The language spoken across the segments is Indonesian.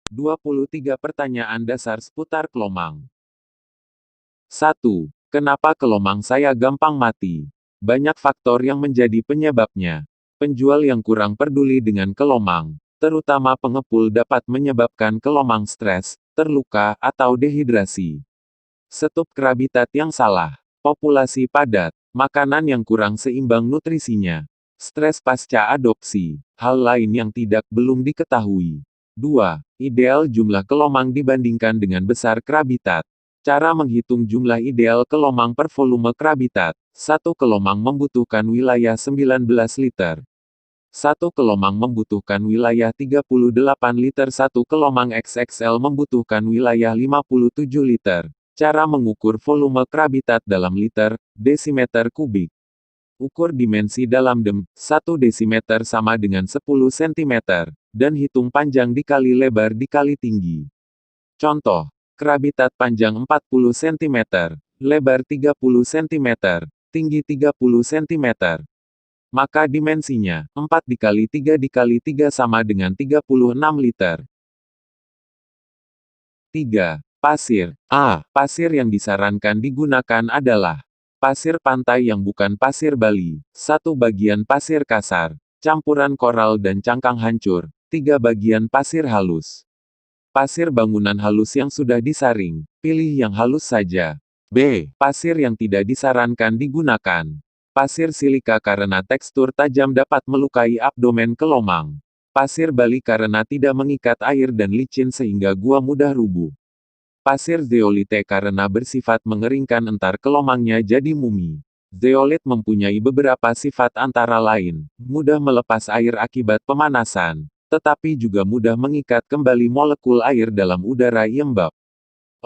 23 pertanyaan dasar seputar kelomang. 1. Kenapa kelomang saya gampang mati? Banyak faktor yang menjadi penyebabnya. Penjual yang kurang peduli dengan kelomang, terutama pengepul dapat menyebabkan kelomang stres, terluka, atau dehidrasi. Stop kerabitat yang salah. Populasi padat. Makanan yang kurang seimbang nutrisinya. Stres pasca adopsi. Hal lain yang belum diketahui. 2. Ideal jumlah kelomang dibandingkan dengan besar kerabitat. Cara menghitung jumlah ideal kelomang per volume kerabitat. Satu kelomang membutuhkan wilayah 19 liter. Satu kelomang membutuhkan wilayah 38 liter. Satu kelomang XXL membutuhkan wilayah 57 liter. Cara mengukur volume kerabitat dalam liter, desimeter kubik. Ukur dimensi dalam dem, 1 desimeter sama dengan 10 cm, dan hitung panjang dikali lebar dikali tinggi. Contoh, kerabitat panjang 40 cm, lebar 30 cm, tinggi 30 cm. Maka dimensinya, 4 dikali 3 dikali 3 sama dengan 36 liter. 3. Pasir. A. Pasir yang disarankan digunakan adalah pasir pantai yang bukan pasir Bali, 1 bagian pasir kasar, campuran koral dan cangkang hancur, 3 bagian pasir halus. Pasir bangunan halus yang sudah disaring, pilih yang halus saja. B. Pasir yang tidak disarankan digunakan. Pasir silika karena tekstur tajam dapat melukai abdomen kelomang. Pasir Bali karena tidak mengikat air dan licin sehingga gua mudah rubuh. Pasir zeolite karena bersifat mengeringkan entar kelomangnya jadi mumi. Zeolit mempunyai beberapa sifat antara lain, mudah melepas air akibat pemanasan, tetapi juga mudah mengikat kembali molekul air dalam udara lembab.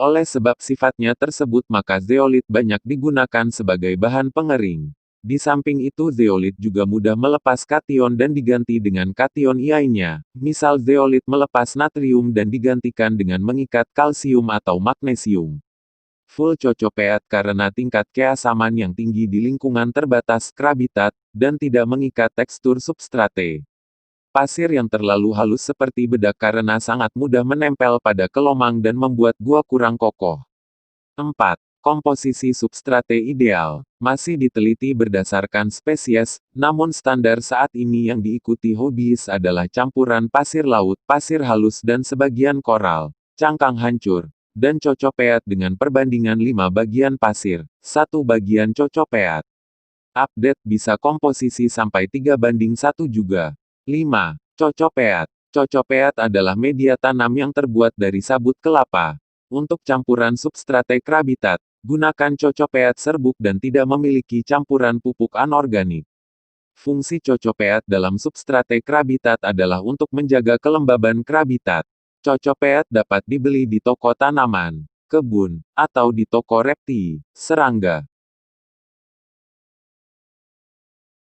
Oleh sebab sifatnya tersebut maka zeolit banyak digunakan sebagai bahan pengering. Di samping itu zeolit juga mudah melepas kation dan diganti dengan kation lainnya. Misal zeolit melepas natrium dan digantikan dengan mengikat kalsium atau magnesium. Full cocopeat karena tingkat keasaman yang tinggi di lingkungan terbatas kerabitat, dan tidak mengikat tekstur substrate. Pasir yang terlalu halus seperti bedak karena sangat mudah menempel pada kelomang dan membuat gua kurang kokoh. 4. Komposisi substrate ideal. Masih diteliti berdasarkan spesies, namun standar saat ini yang diikuti hobiis adalah campuran pasir laut, pasir halus dan sebagian koral, cangkang hancur, dan cocopeat dengan perbandingan 5 bagian pasir, 1 bagian cocopeat. Update bisa komposisi sampai 3:1 juga. 5. Cocopeat. Cocopeat adalah media tanam yang terbuat dari sabut kelapa. Untuk campuran substrate kerabitat, gunakan cocopeat serbuk dan tidak memiliki campuran pupuk anorganik. Fungsi cocopeat dalam substrate kerabitat adalah untuk menjaga kelembaban kerabitat. Cocopeat dapat dibeli di toko tanaman, kebun, atau di toko reptil, serangga.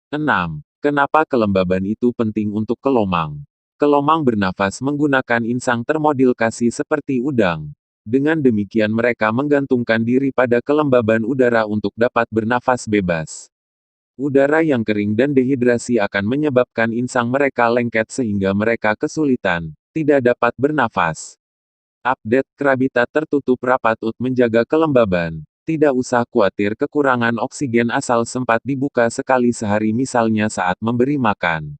6. Kenapa kelembaban itu penting untuk kelomang? Kelomang bernafas menggunakan insang termodifikasi seperti udang. Dengan demikian mereka menggantungkan diri pada kelembaban udara untuk dapat bernafas bebas. Udara yang kering dan dehidrasi akan menyebabkan insang mereka lengket sehingga mereka kesulitan, tidak dapat bernafas. Update kerabitat tertutup rapat untuk menjaga kelembaban. Tidak usah khawatir kekurangan oksigen asal sempat dibuka sekali sehari misalnya saat memberi makan.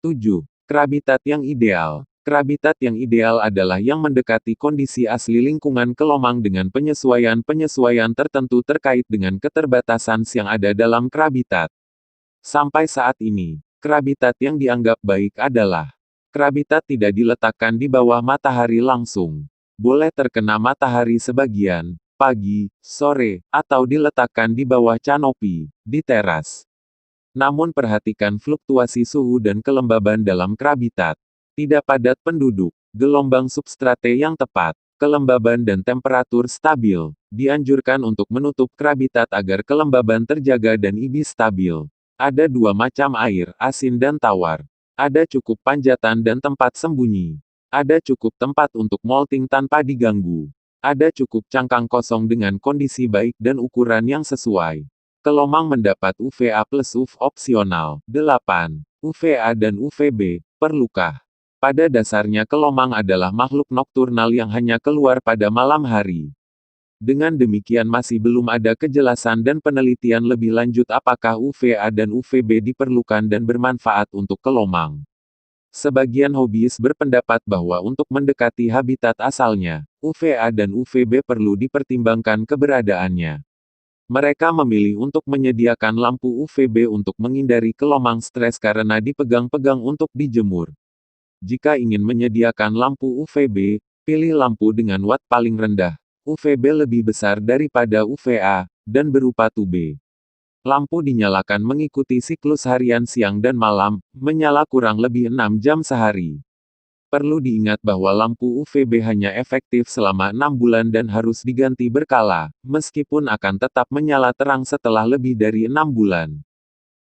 7. Kerabitat yang ideal. Kerabitat yang ideal adalah yang mendekati kondisi asli lingkungan kelomang dengan penyesuaian-penyesuaian tertentu terkait dengan keterbatasan yang ada dalam kerabitat. Sampai saat ini, kerabitat yang dianggap baik adalah kerabitat tidak diletakkan di bawah matahari langsung. Boleh terkena matahari sebagian, pagi, sore, atau diletakkan di bawah kanopi, di teras. Namun perhatikan fluktuasi suhu dan kelembaban dalam kerabitat. Tidak padat penduduk, gelombang substrate yang tepat, kelembaban dan temperatur stabil. Dianjurkan untuk menutup kerabitat agar kelembaban terjaga dan IBI stabil. Ada 2 macam air, asin dan tawar. Ada cukup panjatan dan tempat sembunyi. Ada cukup tempat untuk molting tanpa diganggu. Ada cukup cangkang kosong dengan kondisi baik dan ukuran yang sesuai. Kelomang mendapat UVA plus UV opsional. 8. UVA dan UVB, perlukah? Pada dasarnya kelomang adalah makhluk nokturnal yang hanya keluar pada malam hari. Dengan demikian masih belum ada kejelasan dan penelitian lebih lanjut apakah UVA dan UVB diperlukan dan bermanfaat untuk kelomang. Sebagian hobiis berpendapat bahwa untuk mendekati habitat asalnya, UVA dan UVB perlu dipertimbangkan keberadaannya. Mereka memilih untuk menyediakan lampu UVB untuk menghindari kelomang stres karena dipegang-pegang untuk dijemur. Jika ingin menyediakan lampu UVB, pilih lampu dengan watt paling rendah. UVB lebih besar daripada UVA, dan berupa tube. Lampu dinyalakan mengikuti siklus harian siang dan malam, menyala kurang lebih 6 jam sehari. Perlu diingat bahwa lampu UVB hanya efektif selama 6 bulan dan harus diganti berkala, meskipun akan tetap menyala terang setelah lebih dari 6 bulan.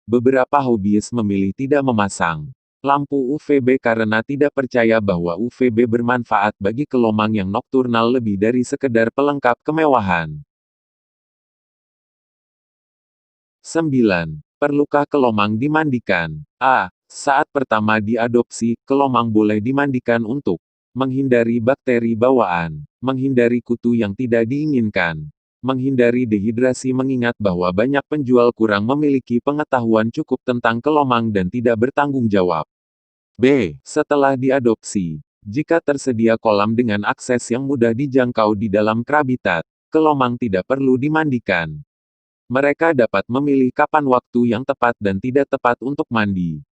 Beberapa hobiis memilih tidak memasang lampu UVB karena tidak percaya bahwa UVB bermanfaat bagi kelomang yang nokturnal lebih dari sekedar pelengkap kemewahan. 9. Perlukah kelomang dimandikan? A. Saat pertama diadopsi, kelomang boleh dimandikan untuk menghindari bakteri bawaan, menghindari kutu yang tidak diinginkan, menghindari dehidrasi mengingat bahwa banyak penjual kurang memiliki pengetahuan cukup tentang kelomang dan tidak bertanggung jawab. B. Setelah diadopsi, jika tersedia kolam dengan akses yang mudah dijangkau di dalam krabitat, kelomang tidak perlu dimandikan. Mereka dapat memilih kapan waktu yang tepat dan tidak tepat untuk mandi.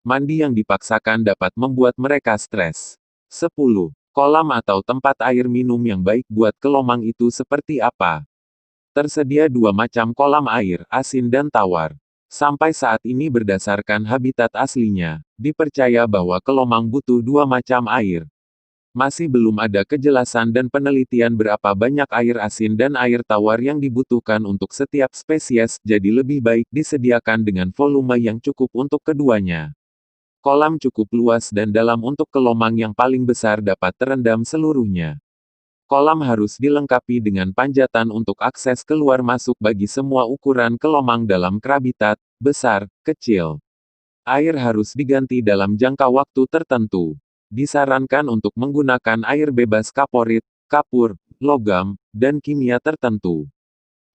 Mandi yang dipaksakan dapat membuat mereka stres. 10. Kolam atau tempat air minum yang baik buat kelomang itu seperti apa? Tersedia dua macam kolam air, asin dan tawar. Sampai saat ini berdasarkan habitat aslinya, dipercaya bahwa kelomang butuh dua macam air. Masih belum ada kejelasan dan penelitian berapa banyak air asin dan air tawar yang dibutuhkan untuk setiap spesies, jadi lebih baik disediakan dengan volume yang cukup untuk keduanya. Kolam cukup luas dan dalam untuk kelomang yang paling besar dapat terendam seluruhnya. Kolam harus dilengkapi dengan panjatan untuk akses keluar masuk bagi semua ukuran kelomang dalam krabitat, besar, kecil. Air harus diganti dalam jangka waktu tertentu. Disarankan untuk menggunakan air bebas kaporit, kapur, logam, dan kimia tertentu.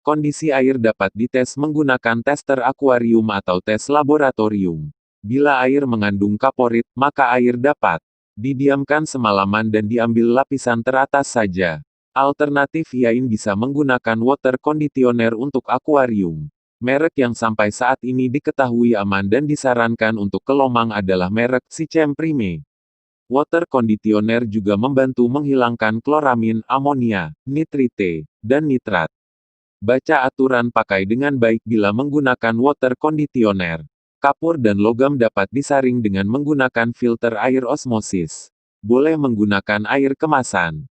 Kondisi air dapat dites menggunakan tester akuarium atau tes laboratorium. Bila air mengandung kaporit, maka air dapat didiamkan semalaman dan diambil lapisan teratas saja. Alternatif lain bisa menggunakan water conditioner untuk akuarium. Merek yang sampai saat ini diketahui aman dan disarankan untuk kelomang adalah merek Sichem Prime. Water conditioner juga membantu menghilangkan kloramin, amonia, nitrite, dan nitrat. Baca aturan pakai dengan baik bila menggunakan water conditioner. Kapur dan logam dapat disaring dengan menggunakan filter air osmosis. Boleh menggunakan air kemasan.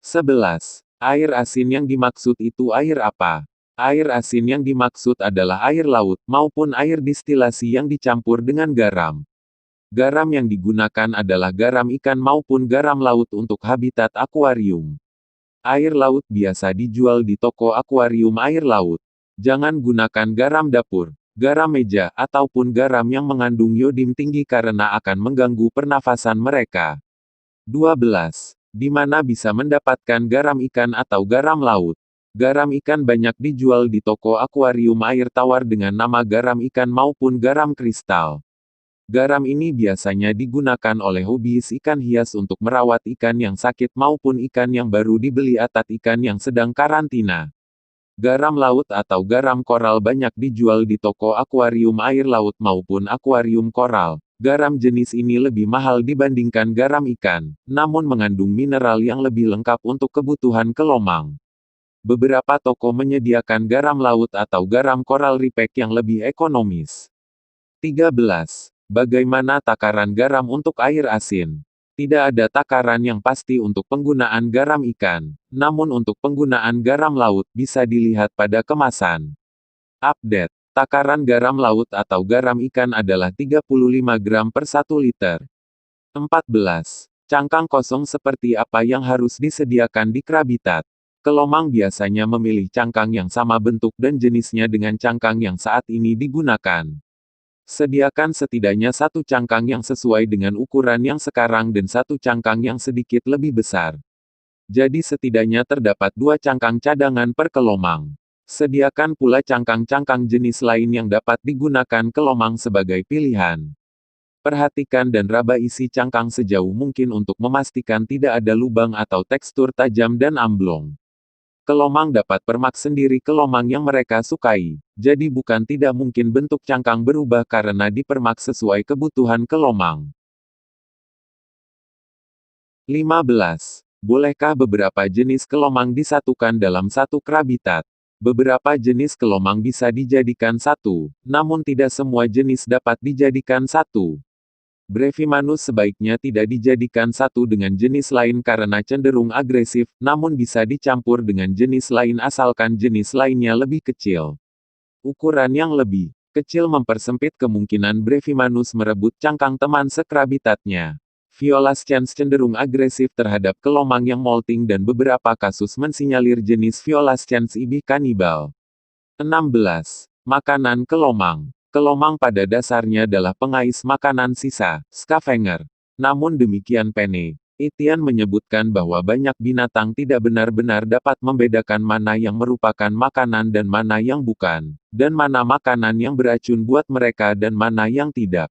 11. Air asin yang dimaksud itu air apa? Air asin yang dimaksud adalah air laut, maupun air distilasi yang dicampur dengan garam. Garam yang digunakan adalah garam ikan maupun garam laut untuk habitat akuarium. Air laut biasa dijual di toko akuarium air laut. Jangan gunakan garam dapur, garam meja, ataupun garam yang mengandung yodium tinggi karena akan mengganggu pernafasan mereka. 12. Di mana bisa mendapatkan garam ikan atau garam laut? Garam ikan banyak dijual di toko akuarium air tawar dengan nama garam ikan maupun garam kristal. Garam ini biasanya digunakan oleh hobiis ikan hias untuk merawat ikan yang sakit maupun ikan yang baru dibeli atau ikan yang sedang karantina. Garam laut atau garam koral banyak dijual di toko akuarium air laut maupun akuarium koral. Garam jenis ini lebih mahal dibandingkan garam ikan, namun mengandung mineral yang lebih lengkap untuk kebutuhan kelomang. Beberapa toko menyediakan garam laut atau garam koral repack yang lebih ekonomis. 13. Bagaimana takaran garam untuk air asin? Tidak ada takaran yang pasti untuk penggunaan garam ikan, namun untuk penggunaan garam laut bisa dilihat pada kemasan. Update: takaran garam laut atau garam ikan adalah 35 gram per 1 liter. 14. Cangkang kosong seperti apa yang harus disediakan di krabitat? Kelomang biasanya memilih cangkang yang sama bentuk dan jenisnya dengan cangkang yang saat ini digunakan. Sediakan setidaknya satu cangkang yang sesuai dengan ukuran yang sekarang dan satu cangkang yang sedikit lebih besar. Jadi setidaknya terdapat dua cangkang cadangan per kelomang. Sediakan pula cangkang-cangkang jenis lain yang dapat digunakan kelomang sebagai pilihan. Perhatikan dan raba isi cangkang sejauh mungkin untuk memastikan tidak ada lubang atau tekstur tajam dan amblong. Kelomang dapat permak sendiri kelomang yang mereka sukai, jadi bukan tidak mungkin bentuk cangkang berubah karena dipermak sesuai kebutuhan kelomang. 15. Bolehkah beberapa jenis kelomang disatukan dalam satu kerabitat? Beberapa jenis kelomang bisa dijadikan satu, namun tidak semua jenis dapat dijadikan satu. Brevimanus sebaiknya tidak dijadikan satu dengan jenis lain karena cenderung agresif, namun bisa dicampur dengan jenis lain asalkan jenis lainnya lebih kecil. Ukuran yang lebih kecil mempersempit kemungkinan Brevimanus merebut cangkang teman sekerabitatnya. Violescens cenderung agresif terhadap kelomang yang molting dan beberapa kasus mensinyalir jenis Violescens ibih kanibal. 16. Makanan kelomang. Kelomang pada dasarnya adalah pengais makanan sisa, scavenger. Namun demikian penelitian menyebutkan bahwa banyak binatang tidak benar-benar dapat membedakan mana yang merupakan makanan dan mana yang bukan, dan mana makanan yang beracun buat mereka dan mana yang tidak.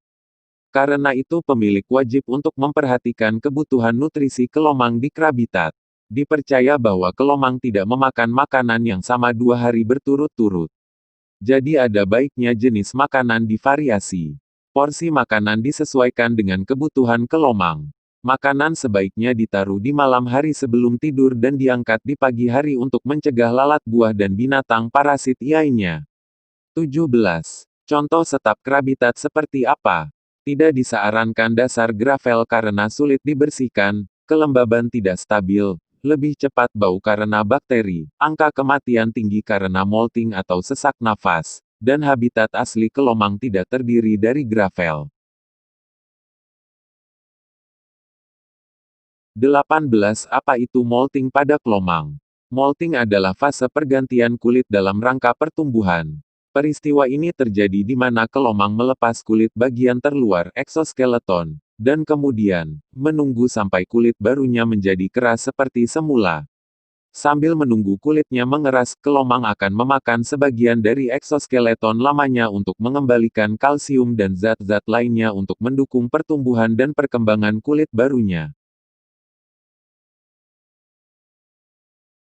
Karena itu pemilik wajib untuk memperhatikan kebutuhan nutrisi kelomang di kerabitat. Dipercaya bahwa kelomang tidak memakan makanan yang sama 2 hari berturut-turut. Jadi ada baiknya jenis makanan divariasi. Porsi makanan disesuaikan dengan kebutuhan kelomang. Makanan sebaiknya ditaruh di malam hari sebelum tidur dan diangkat di pagi hari untuk mencegah lalat buah dan binatang parasit lainnya. 17. Contoh setap kerabitat seperti apa? Tidak disarankan dasar gravel karena sulit dibersihkan, kelembaban tidak stabil, lebih cepat bau karena bakteri, angka kematian tinggi karena molting atau sesak nafas, dan habitat asli kelomang tidak terdiri dari gravel. 18. Apa itu molting pada kelomang? Molting adalah fase pergantian kulit dalam rangka pertumbuhan. Peristiwa ini terjadi di mana kelomang melepas kulit bagian terluar eksoskeleton, dan kemudian menunggu sampai kulit barunya menjadi keras seperti semula. Sambil menunggu kulitnya mengeras, kelomang akan memakan sebagian dari eksoskeleton lamanya untuk mengembalikan kalsium dan zat-zat lainnya untuk mendukung pertumbuhan dan perkembangan kulit barunya.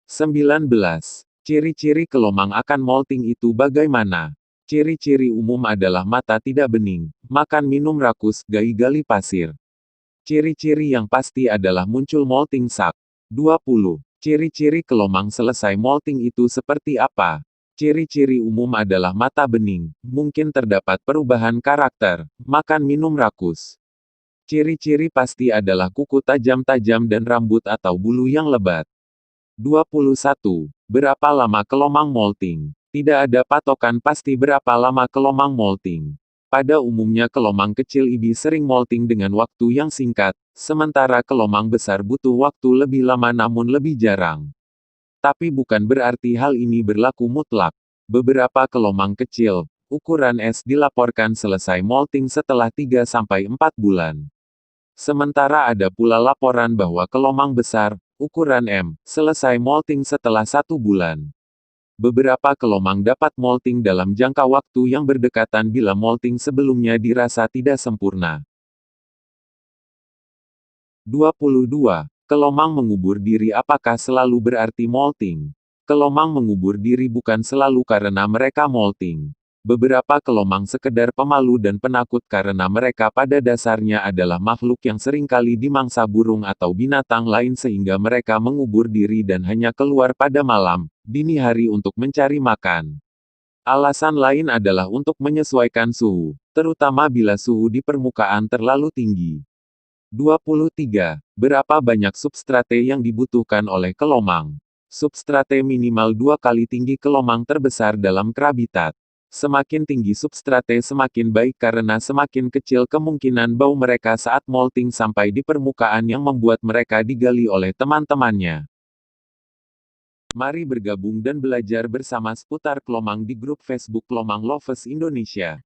19. Ciri-ciri kelomang akan molting itu bagaimana? Ciri-ciri umum adalah mata tidak bening, makan minum rakus, gali-gali pasir. Ciri-ciri yang pasti adalah muncul molting sak. 20. Ciri-ciri kelomang selesai molting itu seperti apa? Ciri-ciri umum adalah mata bening, mungkin terdapat perubahan karakter, makan minum rakus. Ciri-ciri pasti adalah kuku tajam-tajam dan rambut atau bulu yang lebat. 21. Berapa lama kelomang molting? Tidak ada patokan pasti berapa lama kelomang molting. Pada umumnya kelomang kecil ibis sering molting dengan waktu yang singkat, sementara kelomang besar butuh waktu lebih lama namun lebih jarang. Tapi bukan berarti hal ini berlaku mutlak. Beberapa kelomang kecil, ukuran S dilaporkan selesai molting setelah 3-4 bulan. Sementara ada pula laporan bahwa kelomang besar, ukuran M, selesai molting setelah 1 bulan. Beberapa kelomang dapat molting dalam jangka waktu yang berdekatan bila molting sebelumnya dirasa tidak sempurna. 22. Kelomang mengubur diri apakah selalu berarti molting? Kelomang mengubur diri bukan selalu karena mereka molting. Beberapa kelomang sekedar pemalu dan penakut karena mereka pada dasarnya adalah makhluk yang seringkali dimangsa burung atau binatang lain sehingga mereka mengubur diri dan hanya keluar pada malam, dini hari untuk mencari makan. Alasan lain adalah untuk menyesuaikan suhu, terutama bila suhu di permukaan terlalu tinggi. 23. Berapa banyak substrate yang dibutuhkan oleh kelomang? Substrate minimal 2 kali tinggi kelomang terbesar dalam kerabitat. Semakin tinggi substrate semakin baik karena semakin kecil kemungkinan bau mereka saat molting sampai di permukaan yang membuat mereka digali oleh teman-temannya. Mari bergabung dan belajar bersama seputar kelomang di grup Facebook Kelomang Lovers Indonesia.